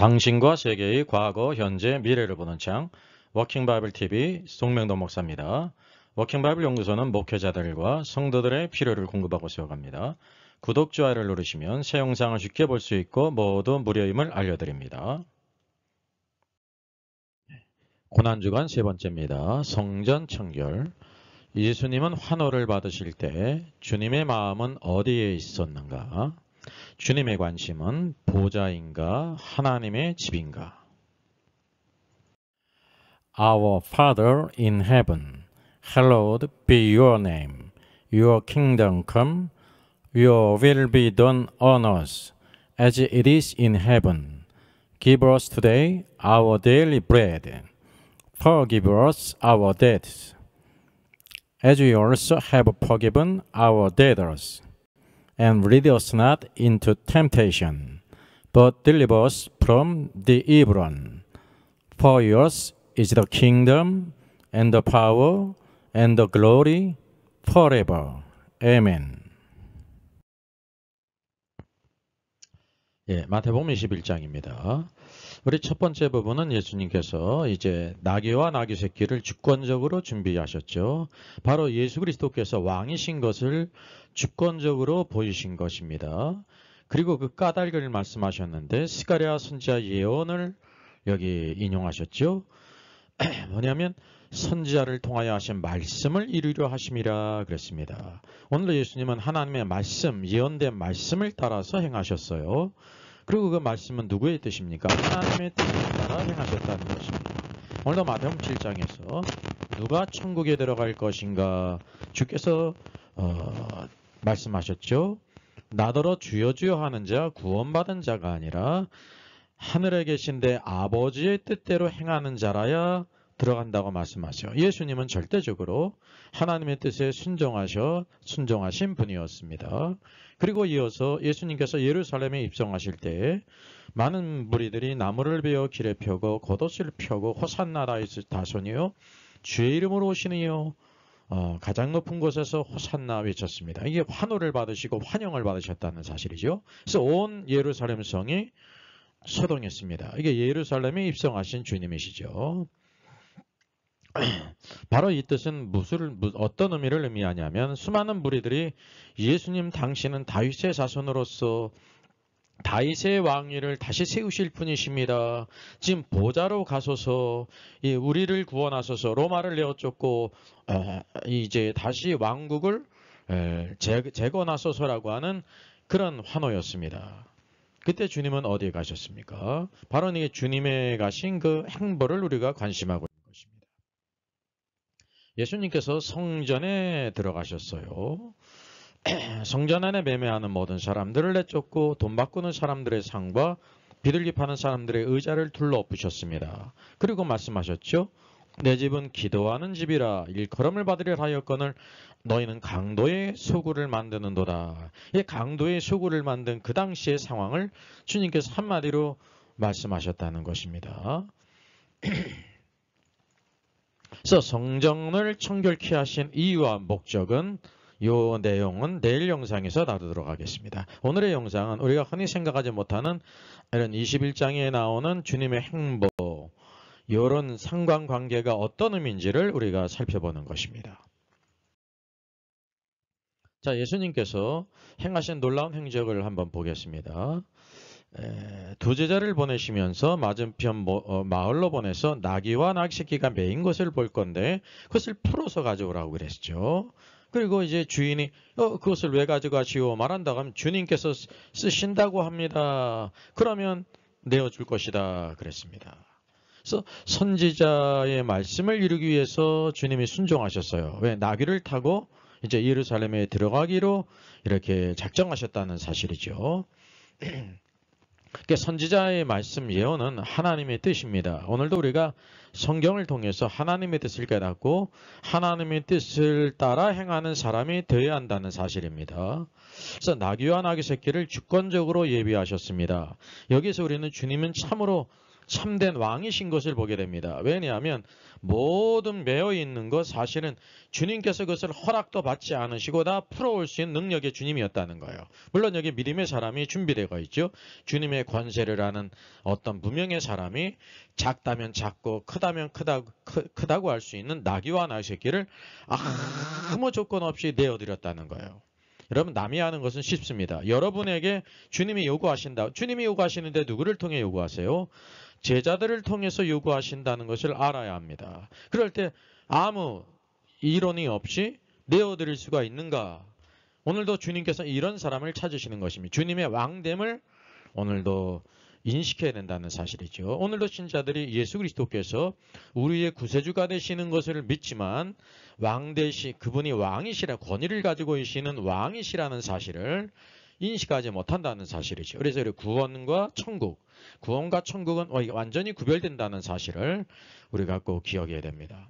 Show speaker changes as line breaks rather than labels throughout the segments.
당신과 세계의 과거, 현재, 미래를 보는 창 워킹 바이블 TV 송명도 목사입니다. 워킹 바이블 연구소는 목회자들과 성도들의 필요를 공급하고 세워갑니다. 구독, 좋아요를 누르시면 새 영상을 쉽게 볼 수 있고 모두 무료임을 알려드립니다. 고난주간 세 번째입니다. 성전 청결. 예수님은 환호를 받으실 때 주님의 마음은 어디에 있었는가? 주님의 관심은 보좌인가 하나님의 집인가? Our Father in heaven, hallowed be your name. Your kingdom come, your will be done on earth as it is in heaven. Give us today our daily bread. Forgive us our debts, as we also have forgiven our debtors. And lead us not into temptation, but deliver us from the evil one. For yours is the kingdom, and the power, and the glory, forever. Amen. 마태복음 21장입니다. 우리 첫 번째 부분은 예수님께서 이제 나귀와 나귀 새끼를 주권적으로 준비하셨죠. 바로 예수 그리스도께서 왕이신 것을 주권적으로 보이신 것입니다. 그리고 그 까닭을 말씀하셨는데 스가랴 선지자 예언을 여기 인용하셨죠. 뭐냐면 선지자를 통하여 하신 말씀을 이루려 하심이라 그랬습니다. 오늘도 예수님은 하나님의 말씀, 예언된 말씀을 따라서 행하셨어요. 그리고 그 말씀은 누구의 뜻입니까? 하나님의 뜻에 따라 행하셨다는 것입니다. 오늘도 마태복음 7장에서 누가 천국에 들어갈 것인가 주께서 말씀하셨죠. 나더러 주여 주여 하는 자 구원받은 자가 아니라 하늘에 계신 내 아버지의 뜻대로 행하는 자라야 들어간다고 말씀하세요. 예수님은 절대적으로 하나님의 뜻에 순종하신 분이었습니다. 그리고 이어서 예수님께서 예루살렘에 입성하실 때 많은 무리들이 나무를 베어 길에 펴고 겉옷을 펴고 호산나 다소니요 주의 이름으로 오시니요 가장 높은 곳에서 호산나 외쳤습니다. 이게 환호를 받으시고 환영을 받으셨다는 사실이죠. 그래서 온 예루살렘 성이 소동했습니다. 이게 예루살렘에 입성하신 주님이시죠. 바로 이 뜻은 어떤 의미를 의미하냐면 수많은 무리들이 예수님 당신은 다윗의 자손으로서 다윗의 왕위를 다시 세우실 분이십니다. 지금 보좌로 가소서 우리를 구원하소서 로마를 내어쫓고 이제 다시 왕국을 재건하소서라고 하는 그런 환호였습니다. 그때 주님은 어디에 가셨습니까? 바로 이게 주님의 가신 그 행보를 우리가 관심하고 있는 것입니다. 예수님께서 성전에 들어가셨어요. 성전 안에 매매하는 모든 사람들을 내쫓고 돈 바꾸는 사람들의 상과 비둘기 파는 사람들의 의자를 둘러엎으셨습니다. 그리고 말씀하셨죠. 내 집은 기도하는 집이라 일컬음을 받으려 하였거늘 너희는 강도의 소굴을 만드는도다. 이 강도의 소굴을 만든 그 당시의 상황을 주님께서 한마디로 말씀하셨다는 것입니다. 그래서 성전을 청결케 하신 이유와 목적은 이 내용은 내일 영상에서 다루도록 하겠습니다. 오늘의 영상은 우리가 흔히 생각하지 못하는 이런 21장에 나오는 주님의 행보, 이런 상관관계가 어떤 의미인지를 우리가 살펴보는 것입니다. 자, 예수님께서 행하신 놀라운 행적을 한번 보겠습니다. 두 제자를 보내시면서 맞은편 마을로 보내서 나귀와 나귀 새끼가 메인 것을 볼 건데 그것을 풀어서 가져오라고 그랬죠. 그리고 이제 주인이 그것을 왜 가져가시오 말한다고 하면 주님께서 쓰신다고 합니다. 그러면 내어줄 것이다 그랬습니다. 그래서 선지자의 말씀을 이루기 위해서 주님이 순종하셨어요. 왜? 나귀를 타고 이제 예루살렘에 들어가기로 이렇게 작정하셨다는 사실이죠. 그러니까 선지자의 말씀 예언은 하나님의 뜻입니다. 오늘도 우리가 성경을 통해서 하나님의 뜻을 깨닫고 하나님의 뜻을 따라 행하는 사람이 되어야 한다는 사실입니다. 그래서 나귀와 나귀 새끼를 주권적으로 예비하셨습니다. 여기서 우리는 주님은 참으로 참된 왕이신 것을 보게 됩니다. 왜냐하면 모든 매여 있는 것 사실은 주님께서 그것을 허락도 받지 않으시고 다 풀어올 수 있는 능력의 주님이었다는 거예요. 물론 여기 믿음의 사람이 준비되어 있죠. 주님의 권세를 아는 어떤 무명의 사람이 작다면 작고 크다면 크다고 할 수 있는 나귀와 나귀새끼를 아무 조건 없이 내어드렸다는 거예요. 여러분, 남이 하는 것은 쉽습니다. 여러분에게 주님이 요구하신다. 주님이 요구하시는데 누구를 통해 요구하세요? 제자들을 통해서 요구하신다는 것을 알아야 합니다. 그럴 때 아무 이론이 없이 내어드릴 수가 있는가? 오늘도 주님께서 이런 사람을 찾으시는 것입니다. 주님의 왕됨을 오늘도 인식해야 된다는 사실이죠. 오늘도 신자들이 예수 그리스도께서 우리의 구세주가 되시는 것을 믿지만 그분이 왕이시라, 권위를 가지고 계시는 왕이시라는 사실을 인식하지 못한다는 사실이죠. 그래서 구원과 천국은 완전히 구별된다는 사실을 우리가 꼭 기억해야 됩니다.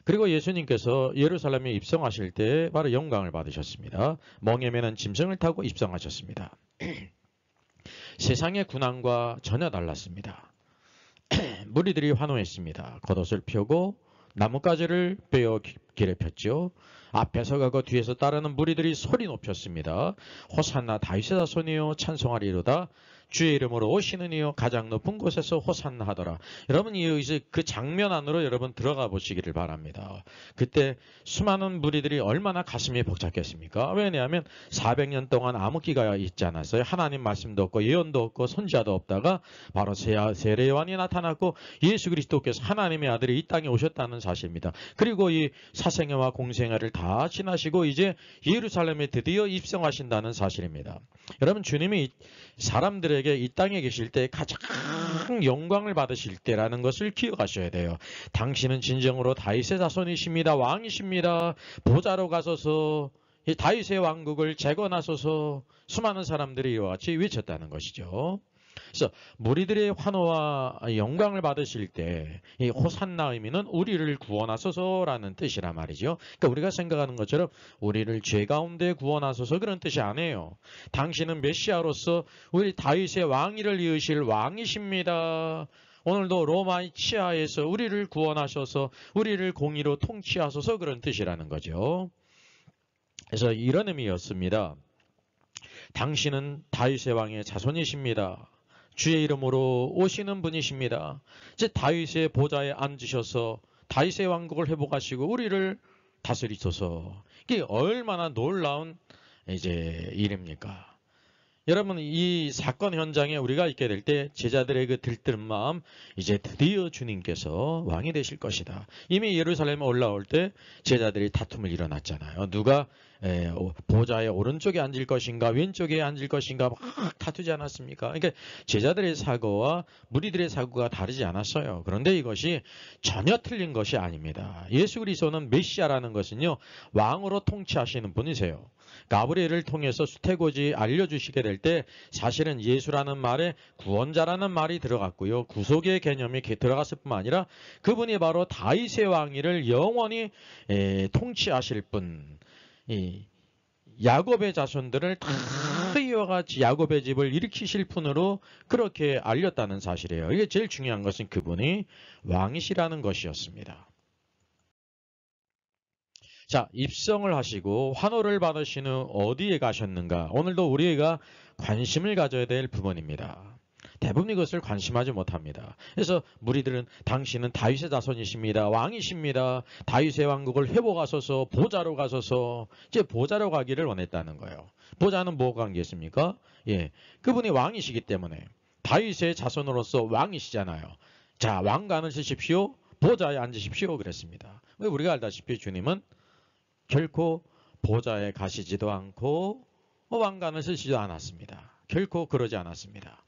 그리고 예수님께서 예루살렘에 입성하실 때 바로 영광을 받으셨습니다. 멍에 매는 짐승을 타고 입성하셨습니다. 세상의 군왕과 전혀 달랐습니다. 무리들이 환호했습니다. 겉옷을 펴고 나뭇가지를 베어 길에 폈죠. 앞에서 가고 뒤에서 따르는 무리들이 소리 높였습니다. 호산나 다윗의 자손이여 찬송하리로다. 주의 이름으로 오시는 이여 가장 높은 곳에서 호산나 하더라. 여러분, 이제 그 장면 안으로 여러분 들어가 보시기를 바랍니다. 그때 수많은 무리들이 얼마나 가슴이 벅찼겠습니까? 왜냐하면 400년 동안 암흑기가 있지 않았어요. 하나님 말씀도 없고 예언도 없고 선지자도 없다가 바로 세례 요한이 나타났고 예수 그리스도께서 하나님의 아들이 이 땅에 오셨다는 사실입니다. 그리고 이 사생애와 공생애를 다 지나시고 이제 예루살렘에 드디어 입성하신다는 사실입니다. 여러분, 주님이 사람들에게 이 땅에 계실 때 가장 영광을 받으실 때라는 것을 기억하셔야 돼요. 당신은 진정으로 다윗의 자손이십니다. 왕이십니다. 보좌로 가소서. 이 다윗의 왕국을 재건하소서. 수많은 사람들이 이와 같이 외쳤다는 것이죠. 그래서 무리들의 환호와 영광을 받으실 때 이 호산나 의미는 우리를 구원하소서라는 뜻이란 말이죠. 그러니까 우리가 생각하는 것처럼 우리를 죄 가운데 구원하소서 그런 뜻이 아니에요. 당신은 메시아로서 우리 다윗의 왕위를 이으실 왕이십니다. 오늘도 로마의 치하에서 우리를 구원하셔서 우리를 공의로 통치하소서 그런 뜻이라는 거죠. 그래서 이런 의미였습니다. 당신은 다윗의 왕의 자손이십니다. 주의 이름으로 오시는 분이십니다. 이제 다윗의 보좌에 앉으셔서 다윗의 왕국을 회복하시고 우리를 다스리소서. 이게 얼마나 놀라운 이제 일입니까? 여러분, 이 사건 현장에 우리가 있게 될 때 제자들의 그 들뜬 마음, 이제 드디어 주님께서 왕이 되실 것이다. 이미 예루살렘에 올라올 때 제자들이 다툼을 일어났잖아요. 누가 보좌의 오른쪽에 앉을 것인가 왼쪽에 앉을 것인가 막 다투지 않았습니까? 그러니까 제자들의 사고와 무리들의 사고가 다르지 않았어요. 그런데 이것이 전혀 틀린 것이 아닙니다. 예수 그리스도는 메시아라는 것은요, 왕으로 통치하시는 분이세요. 가브리엘을 통해서 수태고지 알려주시게 될 때 사실은 예수라는 말에 구원자라는 말이 들어갔고요. 구속의 개념이 들어갔을 뿐만 아니라 그분이 바로 다윗의 왕위를 영원히 통치하실 분, 야곱의 자손들을 다 이와 같이 야곱의 집을 일으키실 분으로 그렇게 알렸다는 사실이에요. 이게 제일 중요한 것은 그분이 왕이시라는 것이었습니다. 자, 입성을 하시고 환호를 받으신 후 어디에 가셨는가? 오늘도 우리가 관심을 가져야 될 부분입니다. 대부분 이것을 관심하지 못합니다. 그래서 무리들은 당신은 다윗의 자손이십니다. 왕이십니다. 다윗의 왕국을 회복하소서. 보좌로 가소서. 이제 보좌로 가기를 원했다는 거예요. 보좌는 뭐가 관계있습니까? 그분이 왕이시기 때문에 다윗의 자손으로서 왕이시잖아요. 자, 왕관을 쓰십시오. 보좌에 앉으십시오. 그랬습니다. 우리가 알다시피 주님은 결코 보좌에 가시지도 않고 왕관을 쓰시지도 않았습니다. 결코 그러지 않았습니다.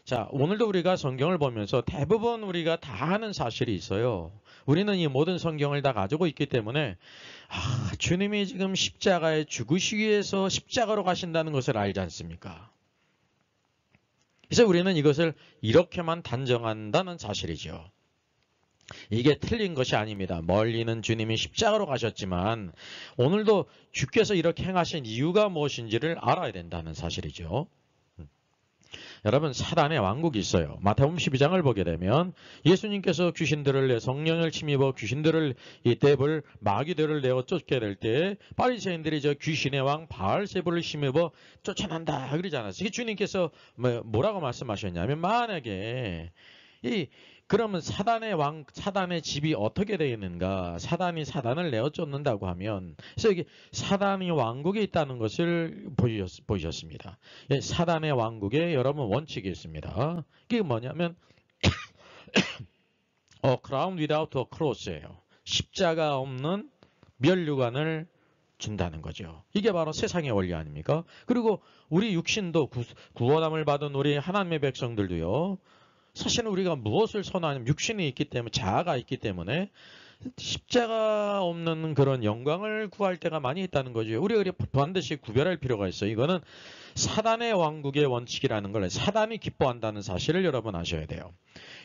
자, 오늘도 우리가 성경을 보면서 대부분 우리가 다 아는 사실이 있어요. 우리는 이 모든 성경을 다 가지고 있기 때문에 주님이 지금 십자가에 죽으시기 위해서 십자가로 가신다는 것을 알지 않습니까? 그래서 우리는 이것을 이렇게만 단정한다는 사실이죠. 이게 틀린 것이 아닙니다. 멀리는 주님이 십자가로 가셨지만 오늘도 주께서 이렇게 행하신 이유가 무엇인지를 알아야 된다는 사실이죠. 여러분 사단의 왕국이 있어요. 마태복음 12장을 보게 되면 예수님께서 귀신들을 내 성령을 침입어 귀신들을 이 데블 마귀들을 내어 쫓게 될 때 바리새인들이 저 귀신의 왕 바알세불을 힘입어 쫓아난다 그러잖아요. 이게 주님께서 뭐라고 말씀하셨냐면 만약에 그러면 사단의 왕, 사단의 집이 어떻게 되어 있는가? 사단이 사단을 내어 쫓는다고 하면, 그래서 여기 사단이 왕국에 있다는 것을 보이셨습니다. 사단의 왕국에 여러분 원칙이 있습니다. 그게 뭐냐면, A crown without a cross예요. 십자가 없는 면류관을 준다는 거죠. 이게 바로 세상의 원리 아닙니까? 그리고 우리 육신도 구원함을 받은 우리 하나님의 백성들도요. 사실은 우리가 무엇을 선호하냐면 육신이 있기 때문에 자아가 있기 때문에 십자가 없는 그런 영광을 구할 때가 많이 있다는 거죠. 우리가 반드시 구별할 필요가 있어요. 이거는 사단의 왕국의 원칙이라는 걸 사단이 기뻐한다는 사실을 여러분 아셔야 돼요.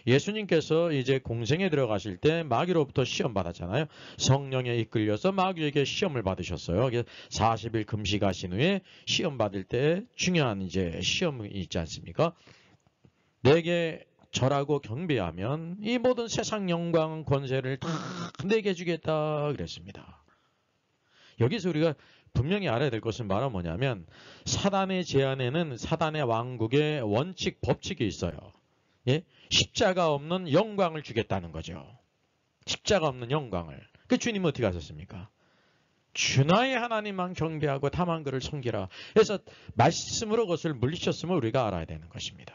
예수님께서 이제 공생에 들어가실 때 마귀로부터 시험 받았잖아요. 성령에 이끌려서 마귀에게 시험을 받으셨어요. 40일 금식하신 후에 시험 받을 때 중요한 이제 시험이 있지 않습니까? 내게 절하고 경배하면 이 모든 세상 영광 권세를 다 내게 주겠다 그랬습니다. 여기서 우리가 분명히 알아야 될 것은 바로 뭐냐면 사단의 제안에는 사단의 왕국의 원칙 법칙이 있어요. 예? 십자가 없는 영광을 주겠다는 거죠. 십자가 없는 영광을. 그 주님은 어떻게 하셨습니까? 주나의 하나님만 경배하고 다만 그를 섬기라. 그래서 말씀으로 그것을 물리쳤음을 우리가 알아야 되는 것입니다.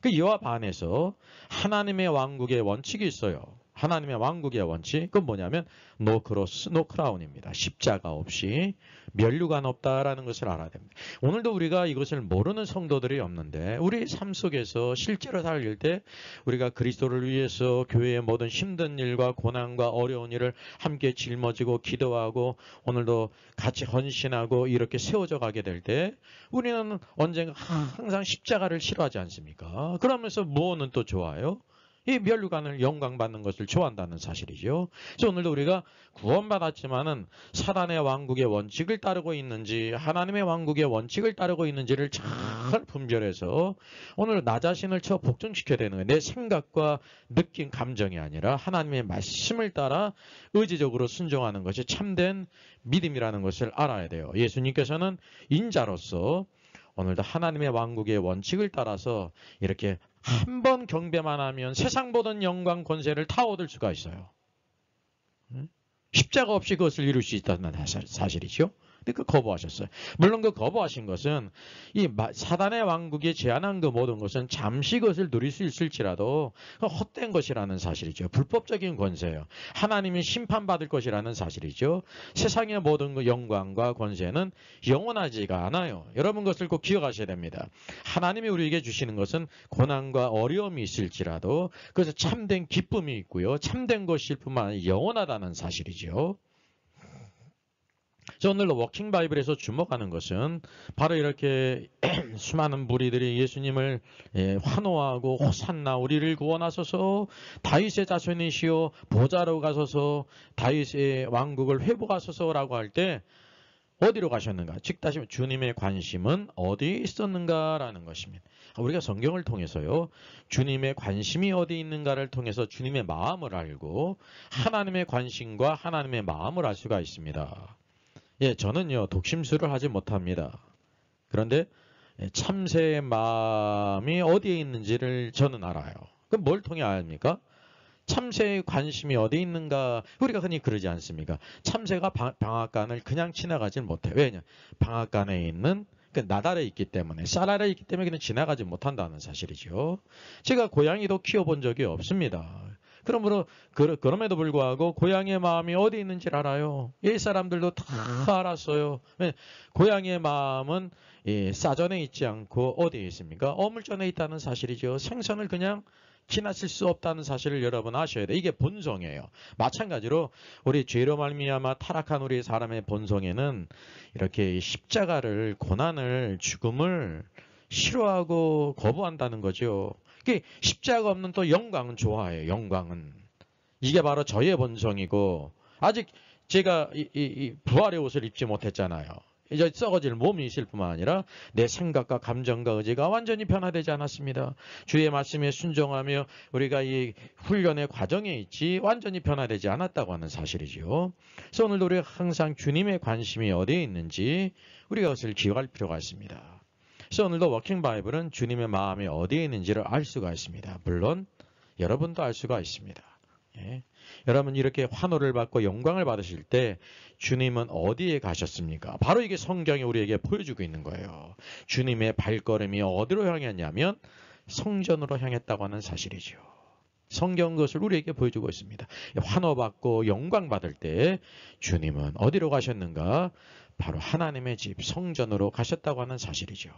그 이와 반해서 하나님의 왕국의 원칙이 있어요. 하나님의 왕국의 원칙, 그건 뭐냐면 no cross, no crown입니다. 십자가 없이 면류관 없다라는 것을 알아야 됩니다. 오늘도 우리가 이것을 모르는 성도들이 없는데 우리 삶 속에서 실제로 살릴 때 우리가 그리스도를 위해서 교회의 모든 힘든 일과 고난과 어려운 일을 함께 짊어지고 기도하고 오늘도 같이 헌신하고 이렇게 세워져 가게 될 때 우리는 언젠가 항상 십자가를 싫어하지 않습니까? 그러면서 무엇은 또 좋아요? 이 면류관을 영광받는 것을 좋아한다는 사실이죠. 그래서 오늘도 우리가 구원받았지만은 사단의 왕국의 원칙을 따르고 있는지 하나님의 왕국의 원칙을 따르고 있는지를 잘 분별해서 오늘 나 자신을 복종시켜야 되는 거예요. 내 생각과 느낌, 감정이 아니라 하나님의 말씀을 따라 의지적으로 순종하는 것이 참된 믿음이라는 것을 알아야 돼요. 예수님께서는 인자로서 오늘도 하나님의 왕국의 원칙을 따라서 이렇게 한 번 경배만 하면 세상 모든 영광 권세를 다 얻을 수가 있어요. 십자가 없이 그것을 이룰 수 있다는 사실이죠. 근데 그 거부하셨어요. 물론 그 거부하신 것은 이 사단의 왕국에 제한한 그 모든 것은 잠시 그것을 누릴 수 있을지라도 헛된 것이라는 사실이죠. 불법적인 권세예요. 하나님이 심판받을 것이라는 사실이죠. 세상의 모든 그 영광과 권세는 영원하지가 않아요. 여러분 그것을 꼭 기억하셔야 됩니다. 하나님이 우리에게 주시는 것은 고난과 어려움이 있을지라도 그래서 참된 기쁨이 있고요. 참된 것일 뿐만 아니라 영원하다는 사실이죠. 오늘도 워킹 바이블에서 주목하는 것은 바로 이렇게 수많은 무리들이 예수님을 환호하고 호산나 우리를 구원하소서 다윗의 자손이시오 보좌로 가소서 다윗의 왕국을 회복하소서라고 할 때 어디로 가셨는가? 즉 다시 주님의 관심은 어디에 있었는가라는 것입니다. 우리가 성경을 통해서요. 주님의 관심이 어디 있는가를 통해서 주님의 마음을 알고 하나님의 관심과 하나님의 마음을 알 수가 있습니다. 예, 저는요, 독심술을 하지 못합니다. 그런데 참새의 마음이 어디에 있는지를 저는 알아요. 그럼 뭘 통해 압니까? 참새의 관심이 어디 있는가? 우리가 흔히 그러지 않습니까? 참새가 방앗간을 그냥 지나가질 못해요. 왜냐? 방앗간에 있는 나달에 있기 때문에, 쌀 아래에 있기 때문에 그냥 지나가지 못한다는 사실이죠. 제가 고양이도 키워본 적이 없습니다. 그럼에도 불구하고 고양이의 마음이 어디 있는지를 알아요. 이 사람들도 다 알았어요. 고양이의 마음은 사전에 있지 않고 어디에 있습니까? 어물전에 있다는 사실이죠. 생선을 그냥 지나칠 수 없다는 사실을 여러분 아셔야 돼요. 이게 본성이에요. 마찬가지로 우리 죄로 말미암아 타락한 우리 사람의 본성에는 이렇게 십자가를, 고난을, 죽음을 싫어하고 거부한다는 거죠. 십자가 없는 또 영광은 좋아해요. 영광은. 이게 바로 저의 본성이고 아직 제가 이 부활의 옷을 입지 못했잖아요. 이제 썩어질 몸이 있을 뿐만 아니라 내 생각과 감정과 의지가 완전히 변화되지 않았습니다. 주의 말씀에 순종하며 우리가 이 훈련의 과정에 있지 완전히 변화되지 않았다고 하는 사실이죠. 그래서 오늘도 우리가 항상 주님의 관심이 어디에 있는지 우리가 그것을 기억할 필요가 있습니다. 그래서 오늘도 워킹 바이블은 주님의 마음이 어디에 있는지를 알 수가 있습니다. 물론 여러분도 알 수가 있습니다. 예. 여러분 이렇게 환호를 받고 영광을 받으실 때 주님은 어디에 가셨습니까? 바로 이게 성경이 우리에게 보여주고 있는 거예요. 주님의 발걸음이 어디로 향했냐면 성전으로 향했다고 하는 사실이죠. 성경은 그것을 우리에게 보여주고 있습니다. 환호받고 영광받을 때 주님은 어디로 가셨는가? 바로 하나님의 집 성전으로 가셨다고 하는 사실이죠.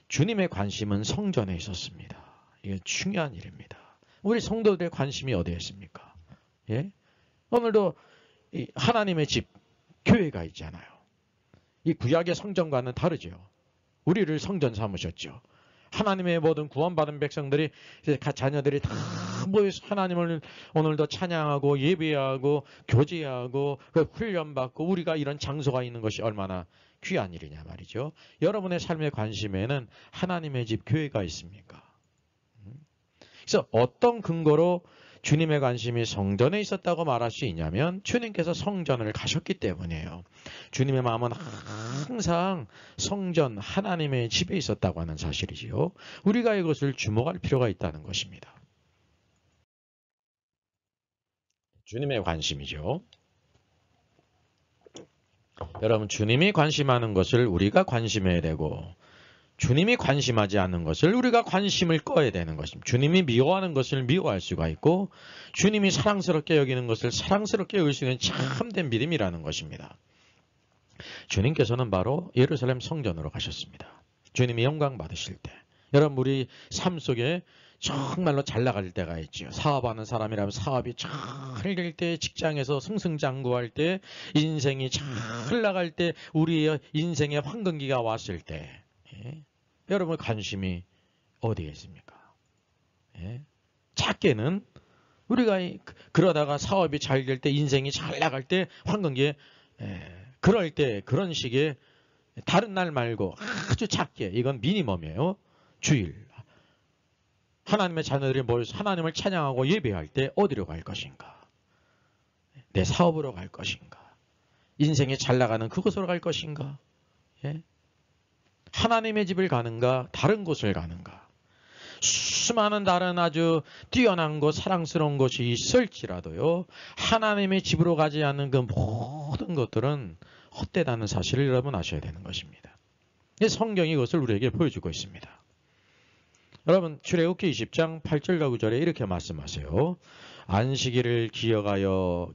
주님의 관심은 성전에 있었습니다. 이게 중요한 일입니다. 우리 성도들의 관심이 어디에 있습니까? 예? 오늘도 이 하나님의 집, 교회가 있잖아요. 이 구약의 성전과는 다르죠. 우리를 성전 삼으셨죠. 하나님의 모든 구원받은 백성들이, 자녀들이 다 모여서 하나님을 오늘도 찬양하고 예배하고 교제하고 훈련받고 우리가 이런 장소가 있는 것이 얼마나 귀한 일이냐 말이죠. 여러분의 삶의 관심에는 하나님의 집 교회가 있습니까? 그래서 어떤 근거로 주님의 관심이 성전에 있었다고 말할 수 있냐면 주님께서 성전을 가셨기 때문이에요. 주님의 마음은 항상 성전 하나님의 집에 있었다고 하는 사실이지요. 우리가 이것을 주목할 필요가 있다는 것입니다. 주님의 관심이죠. 여러분 주님이 관심하는 것을 우리가 관심해야 되고 주님이 관심하지 않는 것을 우리가 관심을 꺼야 되는 것입니다. 주님이 미워하는 것을 미워할 수가 있고 주님이 사랑스럽게 여기는 것을 사랑스럽게 여길 수 있는 참된 믿음이라는 것입니다. 주님께서는 바로 예루살렘 성전으로 가셨습니다. 주님이 영광 받으실 때 여러분 우리 삶 속에 정말로 잘 나갈 때가 있죠. 사업하는 사람이라면 사업이 잘 될 때, 직장에서 승승장구할 때, 인생이 잘 나갈 때, 우리의 인생의 황금기가 왔을 때 예? 여러분의 관심이 어디에 있습니까? 예? 작게는 우리가 그러다가 사업이 잘 될 때, 인생이 잘 나갈 때, 황금기에 그럴 때 그런 식의 다른 날 말고 아주 작게 이건 미니멈이에요. 주일. 하나님의 자녀들이 모여서 하나님을 찬양하고 예배할 때 어디로 갈 것인가? 내 사업으로 갈 것인가? 인생이 잘 나가는 그곳으로 갈 것인가? 예? 하나님의 집을 가는가? 다른 곳을 가는가? 수많은 다른 아주 뛰어난 곳, 사랑스러운 곳이 있을지라도요. 하나님의 집으로 가지 않는 그 모든 것들은 헛되다는 사실을 여러분 아셔야 되는 것입니다. 성경이 이것을 우리에게 보여주고 있습니다. 여러분 출애굽기 20장 8절과 9절에 이렇게 말씀하세요. 안식일을 기억하여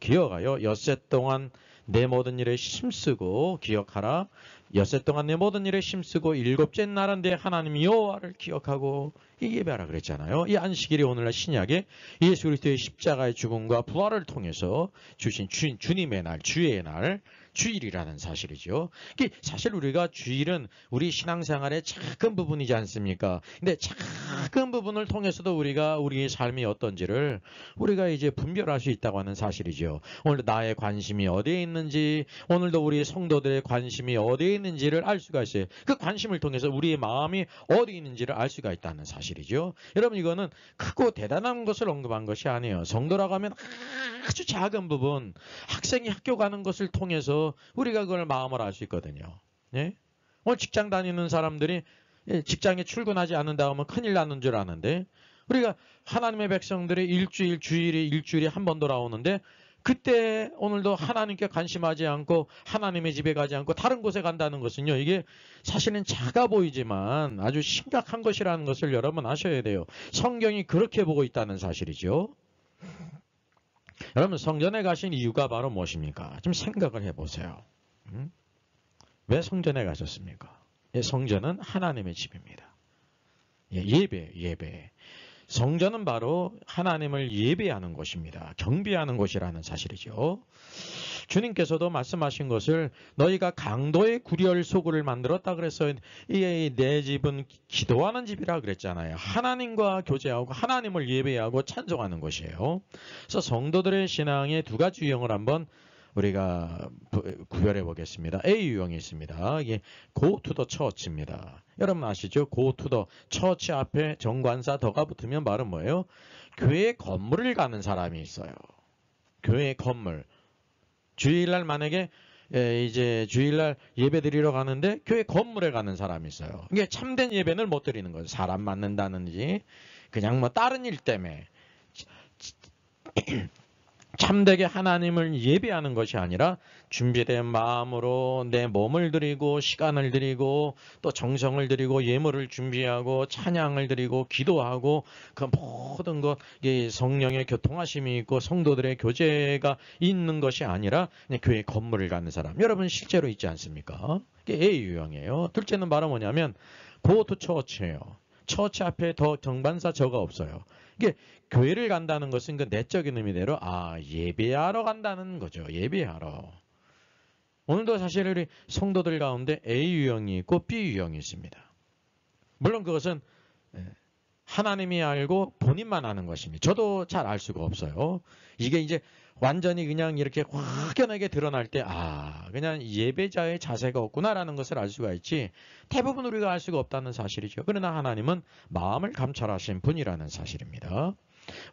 엿새 동안 내 모든 일에 힘쓰고 기억하라. 엿새 동안 내 모든 일에 힘쓰고 일곱째 날은 내 하나님 여호와를 기억하고 이 예배하라 그랬잖아요. 이 안식일이 오늘날 신약에 예수 그리스도의 십자가의 죽음과 부활을 통해서 주신 주님의 날, 주의 날, 주일이라는 사실이죠. 사실 우리가 주일은 우리 신앙생활의 작은 부분이지 않습니까? 근데 작은 부분을 통해서도 우리가 우리의 삶이 어떤지를 우리가 이제 분별할 수 있다고 하는 사실이죠. 오늘 나의 관심이 어디에 있는지, 오늘도 우리 성도들의 관심이 어디에 있는지를 알 수가 있어요. 그 관심을 통해서 우리의 마음이 어디 있는지를 알 수가 있다는 사실이죠. 여러분 이거는 크고 대단한 것을 언급한 것이 아니에요. 성도라고 하면 아주 작은 부분, 학생이 학교 가는 것을 통해서 우리가 그걸 마음을 알 수 있거든요. 예? 오늘 직장 다니는 사람들이 직장에 출근하지 않는다 하면 큰일 나는 줄 아는데 우리가 하나님의 백성들의 일주일이 한 번 돌아오는데 그때 오늘도 하나님께 관심하지 않고 하나님의 집에 가지 않고 다른 곳에 간다는 것은요. 이게 사실은 작아 보이지만 아주 심각한 것이라는 것을 여러분 아셔야 돼요. 성경이 그렇게 보고 있다는 사실이죠. 여러분 성전에 가신 이유가 바로 무엇입니까? 좀 생각을 해보세요. 왜 성전에 가셨습니까? 성전은 하나님의 집입니다. 예배. 성전은 바로 하나님을 예배하는 곳입니다. 경배하는 곳이라는 사실이죠. 주님께서도 말씀하신 것을 너희가 강도의 구리엘 소굴을 만들었다 그랬어요. 내 집은 기도하는 집이라 그랬잖아요. 하나님과 교제하고 하나님을 예배하고 찬송하는 곳이에요. 그래서 성도들의 신앙의 두 가지 유형을 한번 우리가 구별해 보겠습니다. A 유형이 있습니다. 이게 go to the church입니다. 여러분 아시죠? go to the church 앞에 정관사 더가 붙으면 말은 뭐예요? 교회 건물을 가는 사람이 있어요. 교회 건물. 주일날 만약에 이제 주일날 예배 드리러 가는데 교회 건물에 가는 사람이 있어요. 이게 참된 예배는 못 드리는 거죠. 사람 만난다든지 그냥 뭐 다른 일 때문에 참되게 하나님을 예배하는 것이 아니라 준비된 마음으로 내 몸을 드리고 시간을 드리고 또 정성을 드리고 예물을 준비하고 찬양을 드리고 기도하고 그 모든 것 성령의 교통하심이 있고 성도들의 교제가 있는 것이 아니라 그냥 교회 건물을 갖는 사람. 여러분 실제로 있지 않습니까? 이게 A 유형이에요. 둘째는 바로 뭐냐면 go to church예요. 처치 앞에 더 정반사 저가 없어요. 이게 교회를 간다는 것은 그 내적인 의미대로 예배하러 간다는 거죠. 예배하러. 오늘도 사실 우리 성도들 가운데 A 유형이 있고 B 유형이 있습니다. 물론 그것은 하나님이 알고 본인만 아는 것입니다. 저도 잘 알 수가 없어요. 이게 이제 완전히 그냥 이렇게 확연하게 드러날 때 그냥 예배자의 자세가 없구나라는 것을 알 수가 있지 대부분 우리가 알 수가 없다는 사실이죠. 그러나 하나님은 마음을 감찰하신 분이라는 사실입니다.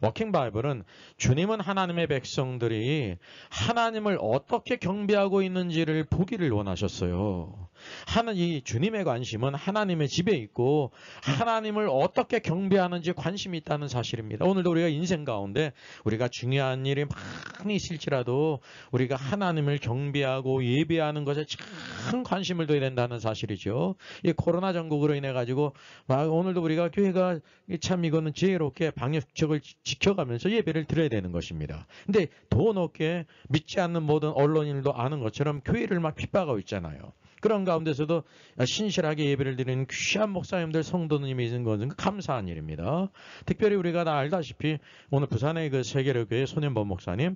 워킹 바이블은 주님은 하나님의 백성들이 하나님을 어떻게 경배하고 있는지를 보기를 원하셨어요. 이 주님의 관심은 하나님의 집에 있고 하나님을 어떻게 경배하는지 관심이 있다는 사실입니다. 오늘도 우리가 인생 가운데 우리가 중요한 일이 많이 있을지라도 우리가 하나님을 경배하고 예배하는 것에 참 관심을 둬야 된다는 사실이죠. 이 코로나 전국으로 인해 가지고 오늘도 우리가 교회가 참 이거는 지혜롭게 방역수칙을 지켜가면서 예배를 드려야 되는 것입니다. 근데 더 높게 믿지 않는 모든 언론인들도 아는 것처럼 교회를 막 핍박하고 있잖아요. 그런 가운데서도 신실하게 예배를 드리는 귀한 목사님들 성도님이 있는 것은 감사한 일입니다. 특별히 우리가 다 알다시피 오늘 부산의 그 세계로교회 손현범 목사님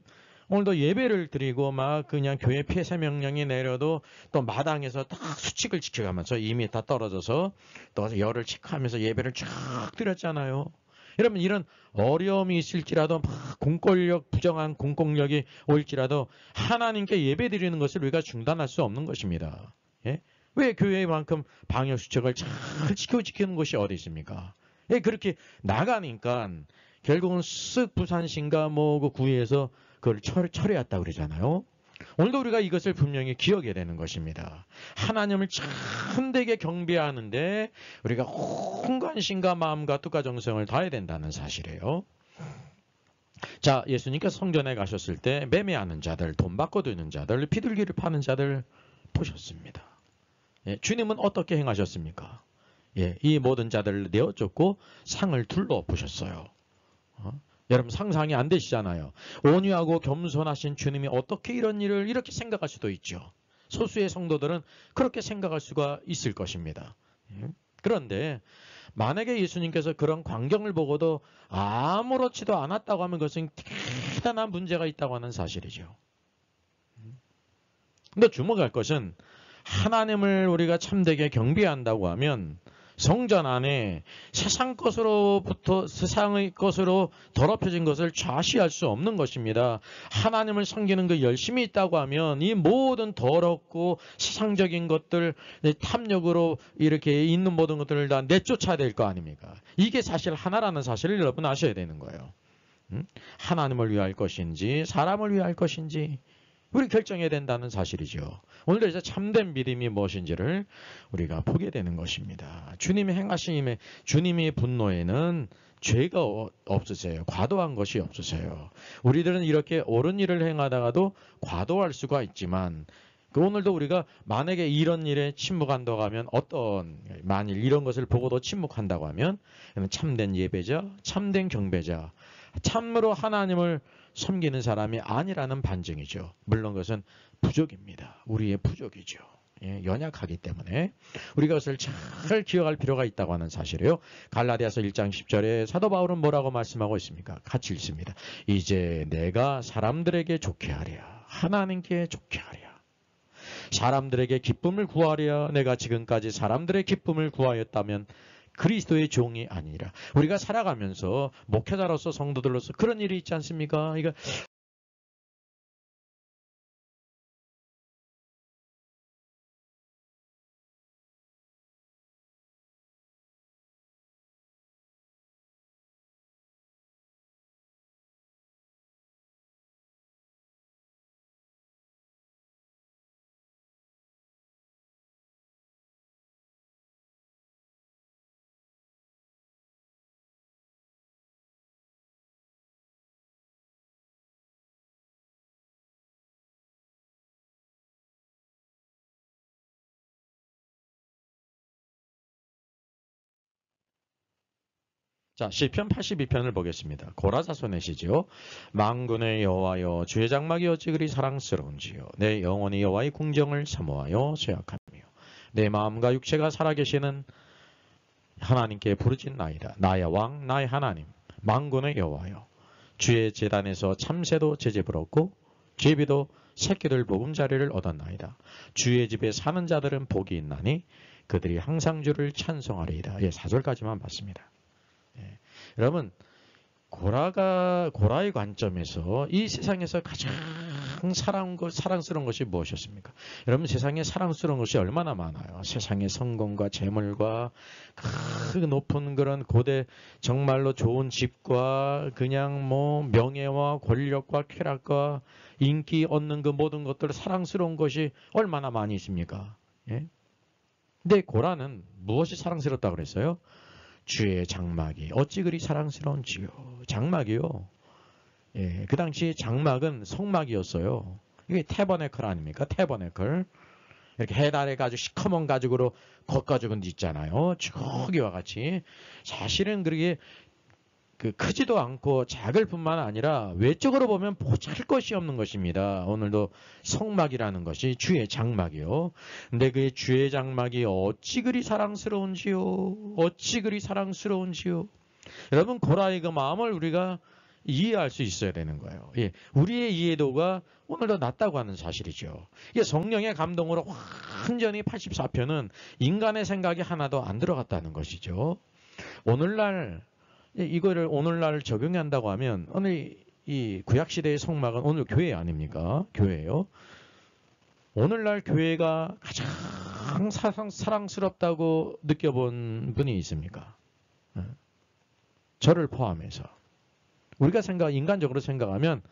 오늘도 예배를 드리고 그냥 교회 폐쇄 명령이 내려도 또 마당에서 딱 수칙을 지켜가면서 2m 떨어져서 또 열을 체크하면서 예배를 쫙 드렸잖아요. 여러분 이런 어려움이 있을지라도 공권력 부정한 공권력이 올지라도 하나님께 예배 드리는 것을 우리가 중단할 수 없는 것입니다. 예? 왜 교회만큼 방역수칙을 잘 지키는 곳이 어디 있습니까? 예, 그렇게 나가니까 결국은 쓱 부산신가 그 구에서 그걸 철회했다고 그러잖아요. 오늘도 우리가 이것을 분명히 기억해야 되는 것입니다. 하나님을 참되게 경배하는데 우리가 온 관심과 마음과 뜻과 정성을 다해야 된다는 사실이에요. 자, 예수님께서 성전에 가셨을 때 매매하는 자들, 돈 받고 드는 자들, 비둘기를 파는 자들 보셨습니다. 예, 주님은 어떻게 행하셨습니까? 예, 이 모든 자들을 내어쫓고 상을 둘러 보셨어요. 여러분 상상이 안 되시잖아요. 온유하고 겸손하신 주님이 어떻게 이런 일을 이렇게 생각할 수도 있죠. 소수의 성도들은 그렇게 생각할 수가 있을 것입니다. 그런데 만약에 예수님께서 그런 광경을 보고도 아무렇지도 않았다고 하면 그것은 대단한 문제가 있다고 하는 사실이죠. 근데 주목할 것은 하나님을 우리가 참되게 경배한다고 하면 성전 안에 세상의 것으로 더럽혀진 것을 좌시할 수 없는 것입니다. 하나님을 섬기는 그 열심이 있다고 하면 이 모든 더럽고 세상적인 것들, 탐욕으로 이렇게 있는 모든 것들을 다 내쫓아야 될 거 아닙니까? 이게 사실 하나라는 사실을 여러분 아셔야 되는 거예요. 하나님을 위할 것인지 사람을 위할 것인지 우리 결정해야 된다는 사실이죠. 오늘도 이제 참된 믿음이 무엇인지를 우리가 보게 되는 것입니다. 주님의 행하심에 주님의 분노에는 죄가 없으세요. 과도한 것이 없으세요. 우리들은 이렇게 옳은 일을 행하다가도 과도할 수가 있지만 오늘도 우리가 만약에 이런 일에 침묵한다고 하면 만일 이런 것을 보고도 침묵한다고 하면 참된 예배자, 참된 경배자, 참으로 하나님을 섬기는 사람이 아니라는 반증이죠. 물론 그것은 부족입니다. 우리의 부족이죠. 예, 연약하기 때문에 우리가 그것을 잘 기억할 필요가 있다고 하는 사실이에요. 갈라디아서 1장 10절에 사도 바울은 뭐라고 말씀하고 있습니까? 같이 읽습니다. 이제 내가 사람들에게 좋게 하랴. 하나님께 좋게 하랴. 사람들에게 기쁨을 구하랴. 내가 지금까지 사람들의 기쁨을 구하였다면 그리스도의 종이 아니라 우리가 살아가면서 목회자로서 성도들로서 그런 일이 있지 않습니까? 자, 시편 82편을 보겠습니다. 고라 자손의 시죠. 만군의 여호와여, 주의 장막이 어찌 그리 사랑스러운지요. 내 영혼이 여호와의 궁정을 사모하여 쇠약하며 내 마음과 육체가 살아계시는 하나님께 부르짖나이다. 나의 왕, 나의 하나님, 만군의 여호와여, 주의 제단에서 참새도 제재부었고 제비도 새끼들 보금자리를 얻었나이다. 주의 집에 사는 자들은 복이 있나니 그들이 항상 주를 찬송하리이다. 예, 4절까지만 봤습니다. 예. 여러분, 고라의 관점에서 이 세상에서 가장 사랑스러운 것이 무엇이었습니까? 여러분, 세상에 사랑스러운 것이 얼마나 많아요. 세상의 성공과 재물과 그 높은 그런 고대 정말로 좋은 집과 그냥 뭐 명예와 권력과 쾌락과 인기 얻는 그 모든 것들, 사랑스러운 것이 얼마나 많이 있습니까? 예? 근데 고라는 무엇이 사랑스럽다고 그랬어요? 주의 장막이 어찌 그리 사랑스러운지요. 장막이요. 예, 그 당시 장막은 성막이었어요. 이게 태버네클 아닙니까? 태버네클. 이렇게 해달의 가죽, 시커먼 가죽으로 겉가죽은 있잖아요. 저기와 같이. 사실은 그렇게 크지도 않고 작을 뿐만 아니라 외적으로 보면 보잘 것이 없는 것입니다. 오늘도 성막이라는 것이 주의 장막이요. 근데 그 주의 장막이 어찌 그리 사랑스러운지요. 어찌 그리 사랑스러운지요. 여러분, 고라의 그 마음을 우리가 이해할 수 있어야 되는 거예요. 예, 우리의 이해도가 오늘도 낮다고 하는 사실이죠. 이게 성령의 감동으로 완전히 84편은 인간의 생각이 하나도 안 들어갔다는 것이죠. 오늘날 이거를 오늘날 적용한다고 하면 오늘 이 구약시대의 성막은 오늘 교회 아닙니까? 교회예요. 오늘날 교회가 가장 사랑스럽다고 느껴본 분이 있습니까? 저를 포함해서. 우리가 인간적으로 생각하면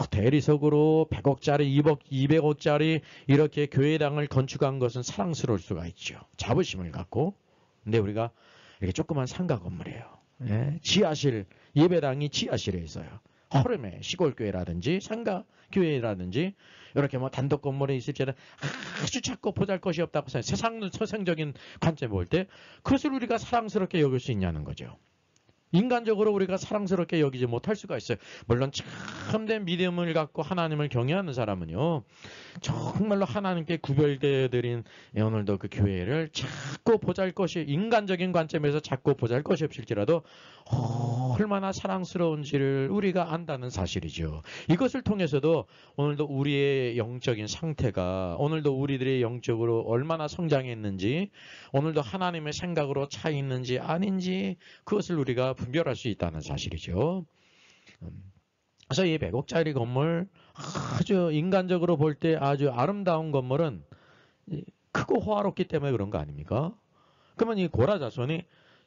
대리석으로 100억짜리, 200억짜리 이렇게 교회당을 건축한 것은 사랑스러울 수가 있죠. 자부심을 갖고. 근데 우리가 이렇게 조그만 상가 건물이에요. 예? 지하실, 예배당이 지하실에 있어요. 허름해. 시골교회라든지 상가 교회라든지 이렇게 뭐 단독 건물에 있을지는 아주 작고 보잘것이 없다고 생각해요. 세상적인 관점에 볼 때 그것을 우리가 사랑스럽게 여길 수 있냐는 거죠. 인간적으로 우리가 사랑스럽게 여기지 못할 수가 있어요. 물론 참된 믿음을 갖고 하나님을 경외하는 사람은요, 정말로 하나님께 구별되어드린 오늘도 그 교회를 자꾸 보잘것이, 인간적인 관점에서 자꾸 보잘것이 없을지라도 얼마나 사랑스러운지를 우리가 안다는 사실이죠. 이것을 통해서도 오늘도 우리의 영적인 상태가, 오늘도 우리들의 영적으로 얼마나 성장했는지, 오늘도 하나님의 생각으로 차 있는지 아닌지, 그것을 우리가 분별할 수 있다는 사실이죠. 그래서 이 100억짜리 건물, 아주 인간적으로 볼 때 아주 아름다운 건물은 크고 호화롭기 때문에 그런 거 아닙니까? 그러면 이 고라 자손이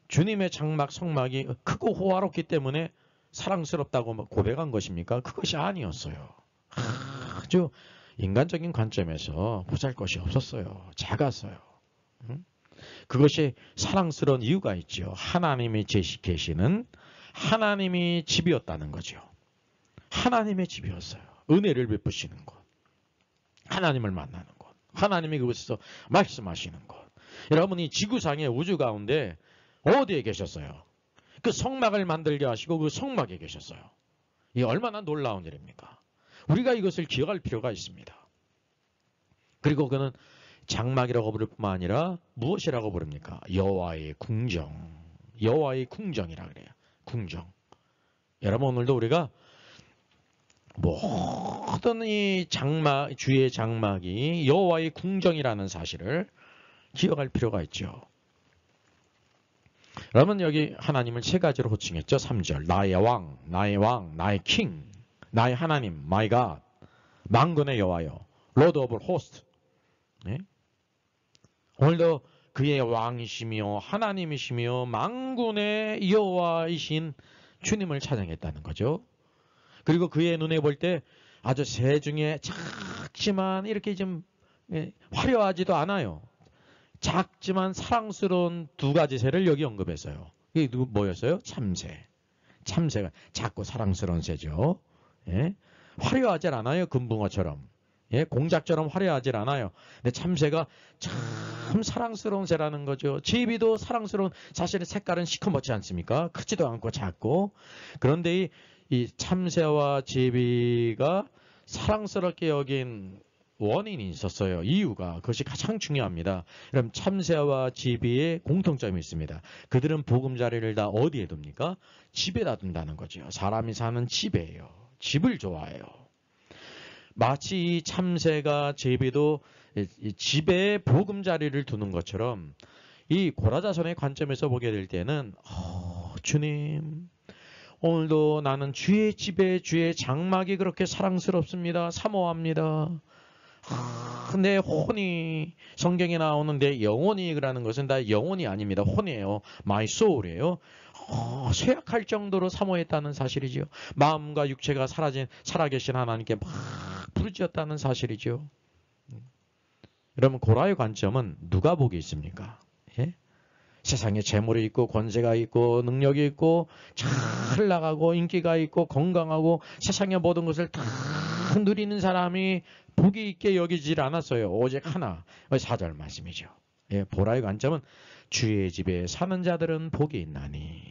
주님의 장막, 성막이 크고 호화롭기 때문에 사랑스럽다고 고백한 것입니까? 그것이 아니었어요. 아주 인간적인 관점에서 보잘것이 없었어요. 작았어요. 그것이 사랑스러운 이유가 있죠. 하나님이 계시는 하나님이 집이었다는 거죠. 하나님의 집이었어요. 은혜를 베푸시는 곳. 하나님을 만나는 곳. 하나님이 그곳에서 말씀하시는 곳. 여러분이 지구상의 우주 가운데 어디에 계셨어요? 그 성막을 만들게 하시고 그 성막에 계셨어요. 이 얼마나 놀라운 일입니까? 우리가 이것을 기억할 필요가 있습니다. 그리고 그는 장막이라고 부를 뿐만 아니라 무엇이라고 부릅니까? 여호와의 궁정. 여호와의 궁정이라 그래요. 궁정. 여러분, 오늘도 우리가 모든 이 장막, 주의 장막이 여호와의 궁정이라는 사실을 기억할 필요가 있죠. 여러분, 여기 하나님을 세 가지로 호칭했죠. 3절. 나의 왕, 나의 왕, 나의 킹, 나의 하나님, my God, 만군의 여호와여, Lord of hosts. 네? 오늘도 그의 왕이시며 하나님이시며 만군의 여호와이신 주님을 찬양했다는 거죠. 그리고 그의 눈에 볼 때 아주 새 중에 작지만 이렇게 좀 화려하지도 않아요. 작지만 사랑스러운 두 가지 새를 여기 언급했어요. 이게 뭐였어요? 참새. 참새가 작고 사랑스러운 새죠. 예? 화려하지 않아요. 금붕어처럼. 예, 공작처럼 화려하질 않아요. 근데 참새가 참 사랑스러운 새라는 거죠. 제비도 사랑스러운, 사실은 색깔은 시커멓지 않습니까? 크지도 않고 작고. 그런데 이 참새와 제비가 사랑스럽게 여긴 원인이 있었어요. 이유가, 그것이 가장 중요합니다. 그럼 참새와 제비의 공통점이 있습니다. 그들은 보금자리를 다 어디에 둡니까? 집에다 둔다는 거죠. 사람이 사는 집이에요. 집을 좋아해요. 마치 이 참새가 제비도 이 집에 보금자리를 두는 것처럼 이 고라자손의 관점에서 보게 될 때는 주님, 오늘도 나는 주의 집에 주의 장막이 그렇게 사랑스럽습니다. 사모합니다. 내 혼이, 성경에 나오는 내 영혼이라는 것은 다 영혼이 아닙니다. 혼이에요. My soul이에요. 쇠약할 정도로 사모했다는 사실이죠. 마음과 육체가 살아계신 하나님께 막 부르짖었다는 사실이죠. 여러분, 고라의 관점은 누가 복이 있습니까? 예? 세상에 재물이 있고 권세가 있고 능력이 있고 잘 나가고 인기가 있고 건강하고 세상의 모든 것을 다 누리는 사람이 복이 있게 여기질 않았어요. 오직 하나, 4절 말씀이죠. 예, 보라의 관점은 주의 집에 사는 자들은 복이 있나니,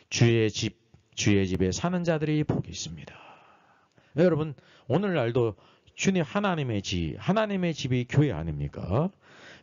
주의 집에 사는 자들이 복이 있습니다. 네, 여러분, 오늘날도 주님 하나님의 집이 교회 아닙니까?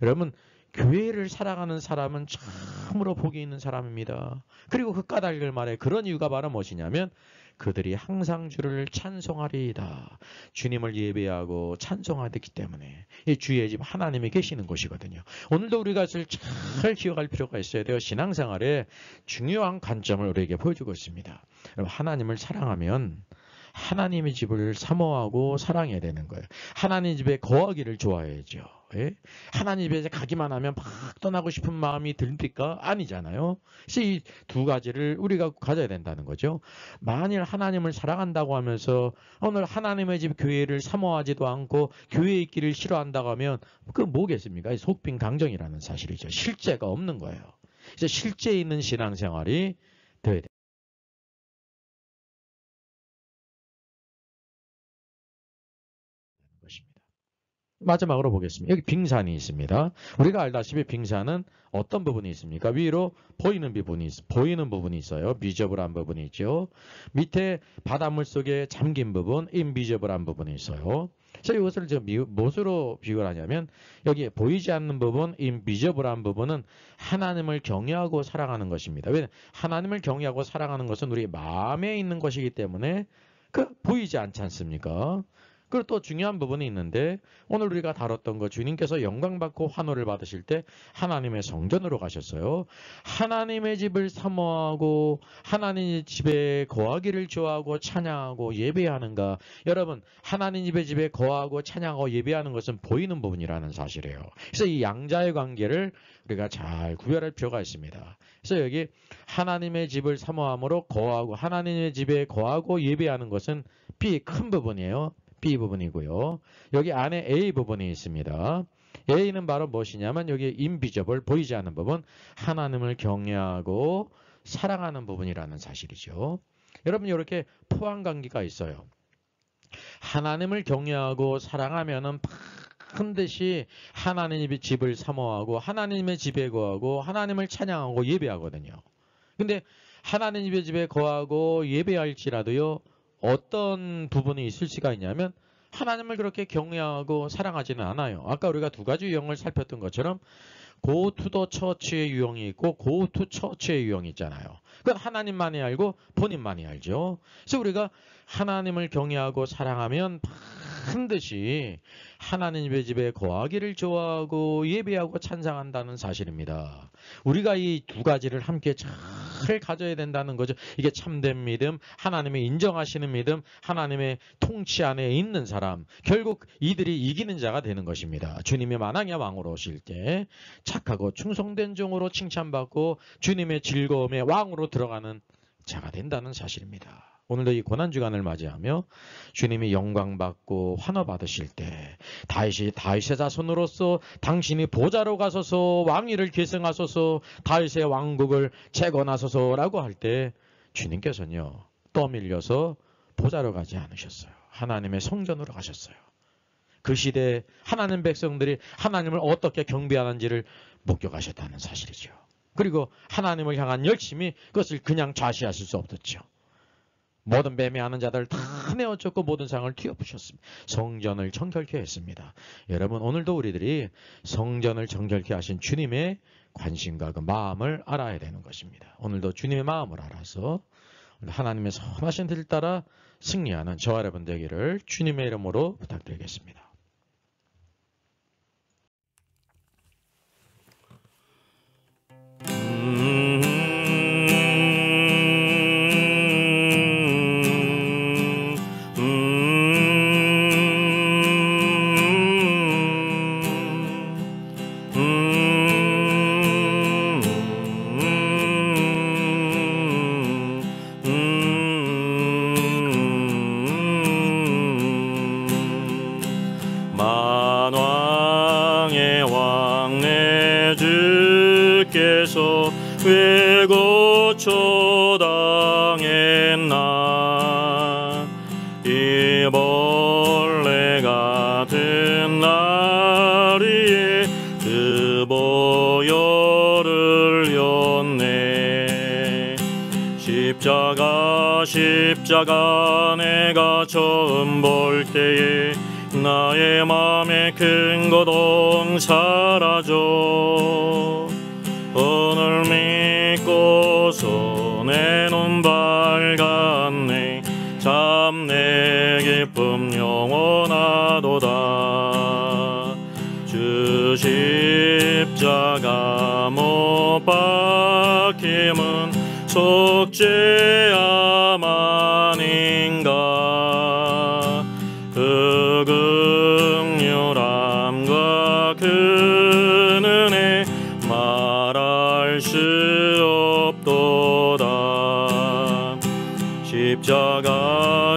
여러분, 교회를 살아가는 사람은 참으로 복이 있는 사람입니다. 그리고 그 까닭을 말해, 그런 이유가 바로 무엇이냐면 그들이 항상 주를 찬송하리이다. 주님을 예배하고 찬송하기 때문에 이 주의 집 하나님이 계시는 곳이거든요. 오늘도 우리가 잘 기억할 필요가 있어야 돼요. 신앙생활에 중요한 관점을 우리에게 보여주고 있습니다. 여러분, 하나님을 사랑하면 하나님의 집을 사모하고 사랑해야 되는 거예요. 하나님 집에 거하기를 좋아해야죠. 예? 하나님 집에 가기만 하면 막 떠나고 싶은 마음이 듭니까? 아니잖아요. 그래서 이 두 가지를 우리가 가져야 된다는 거죠. 만일 하나님을 사랑한다고 하면서 오늘 하나님의 집 교회를 사모하지도 않고 교회에 있기를 싫어한다고 하면 그 뭐겠습니까? 속빈강정이라는 사실이죠. 실제가 없는 거예요. 그래서 실제 있는 신앙생활이 되어야 돼요. 마지막으로 보겠습니다. 여기 빙산이 있습니다. 우리가 알다시피 빙산은 어떤 부분이 있습니까? 위로 보이는 부분이 있어요. 비저블한 부분이 있죠. 밑에 바닷물 속에 잠긴 부분, 인비저블한 부분이 있어요. 그래서 이것을 지금 무엇으로 비교를 하냐면 여기 보이지 않는 부분, 인비저블한 부분은 하나님을 경외하고 사랑하는 것입니다. 왜냐하면 하나님을 경외하고 사랑하는 것은 우리 마음에 있는 것이기 때문에 보이지 않지 않습니까? 그리고 또 중요한 부분이 있는데 오늘 우리가 다뤘던 것, 주님께서 영광받고 환호를 받으실 때 하나님의 성전으로 가셨어요. 하나님의 집을 사모하고 하나님의 집에 거하기를 좋아하고 찬양하고 예배하는가. 여러분, 하나님 집에 거하고 찬양하고 예배하는 것은 보이는 부분이라는 사실이에요. 그래서 이 양자의 관계를 우리가 잘 구별할 필요가 있습니다. 그래서 여기 하나님의 집을 사모함으로 거하고 하나님의 집에 거하고 예배하는 것은 B 큰 부분이에요. B 부분이고요. 여기 안에 A 부분이 있습니다. A는 바로 무엇이냐면 여기 인비저블, 보이지 않는 부분, 하나님을 경외하고 사랑하는 부분이라는 사실이죠. 여러분, 이렇게 포함관계가 있어요. 하나님을 경외하고 사랑하면은 반드시 하나님의 집을 사모하고 하나님의 집에 거하고 하나님을 찬양하고 예배하거든요. 근데 하나님의 집에 거하고 예배할지라도요, 어떤 부분이 있을 수가 있냐면 하나님을 그렇게 경외하고 사랑하지는 않아요. 아까 우리가 두 가지 유형을 살폈던 것처럼 go to the church의 유형이 있고 go to church의 유형이 있잖아요. 그건 하나님만이 알고 본인만이 알죠. 그래서 우리가 하나님을 경외하고 사랑하면 반드시 하나님의 집에 거하기를 좋아하고 예배하고 찬양한다는 사실입니다. 우리가 이 두 가지를 함께 잘 가져야 된다는 거죠. 이게 참된 믿음, 하나님의 인정하시는 믿음, 하나님의 통치 안에 있는 사람, 결국 이들이 이기는 자가 되는 것입니다. 주님이 만왕의 왕으로 오실 때 착하고 충성된 종으로 칭찬받고 주님의 즐거움의 왕으로 들어가는 자가 된다는 사실입니다. 오늘도 이 고난주간을 맞이하며 주님이 영광받고 환호받으실 때 다윗의 자손으로서 당신이 보좌로 가소서 왕위를 계승하소서 다윗의 왕국을 재건하소서라고 할 때 주님께서는요, 떠밀려서 보좌로 가지 않으셨어요. 하나님의 성전으로 가셨어요. 그 시대에 하나님 백성들이 하나님을 어떻게 경배하는지를 목격하셨다는 사실이죠. 그리고 하나님을 향한 열심이 그것을 그냥 좌시하실 수 없었죠. 모든 매매하는 자들 다 내어쫓고 모든 상을 뒤엎으셨습니다. 성전을 정결케 했습니다. 여러분, 오늘도 우리들이 성전을 정결케 하신 주님의 관심과 그 마음을 알아야 되는 것입니다. 오늘도 주님의 마음을 알아서 하나님의 선하신 뜻을 따라 승리하는 저와 여러분 되기를 주님의 이름으로 부탁드리겠습니다.
만왕의 왕 내 주께서 왜 고초당했나. 이 벌레 같은 날 위에 그 보혈을 였네. 십자가 내가 처음 볼 때에 나의 맘에 큰 고통 사라져. 오늘 믿고서 내 눈 밝았네. 참 내 기쁨 영원하도다. 주 십자가 못 박힘은 속죄함 아닌가. 그 긍휼함과 그 은혜 말할 수 없도다.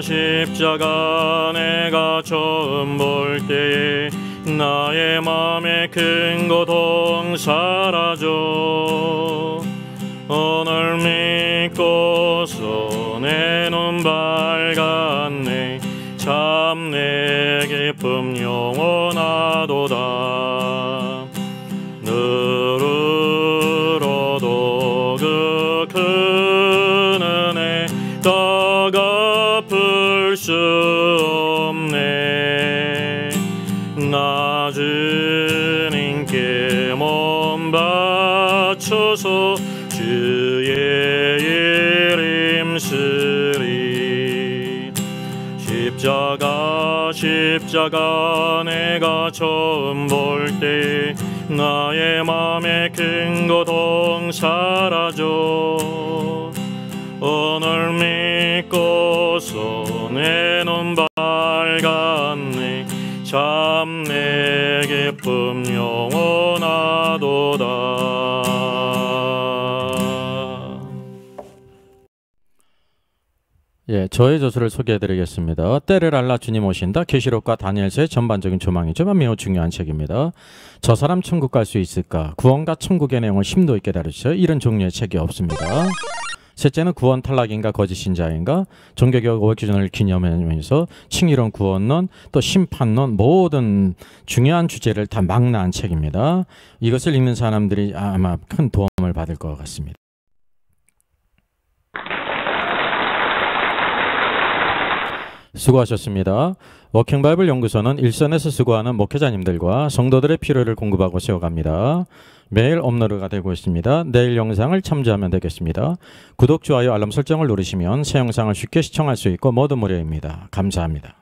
십자가 내가 처음 볼 때에 나의 맘에 큰 고통 사라져. 오늘 믿고서 내 눈 밝았네. 참 내 기쁨 영원하도다. 누르러도 그 큰 은혜 다 갚을 수 없네. 나 주님께 몸 바쳐서 주의 일 힘쓰리. 십자가 내가 처음 볼 때 나의 맘에 큰 고통 사라져. 오늘 믿고서 내 눈 밝았네. 참 내 기쁨 영원하도다.
예, 저의 저수를 소개해드리겠습니다. 때를 알라 주님 오신다. 계시록과 다니엘서의 전반적인 조망이지만 매우 중요한 책입니다. 저 사람 천국 갈 수 있을까? 구원과 천국의 내용을 심도 있게 다루죠. 이런 종류의 책이 없습니다. 셋째는 구원 탈락인가 거짓신자인가, 종교개혁 500주년을 기념하면서 칭의론, 구원론, 또 심판론, 모든 중요한 주제를 다 망라한 책입니다. 이것을 읽는 사람들이 아마 큰 도움을 받을 것 같습니다. 수고하셨습니다. 워킹바이블 연구소는 일선에서 수고하는 목회자님들과 성도들의 필요를 공급하고 세워갑니다. 매일 업로드가 되고 있습니다. 내일 영상을 참조하면 되겠습니다. 구독, 좋아요, 알람 설정을 누르시면 새 영상을 쉽게 시청할 수 있고 모두 무료입니다. 감사합니다.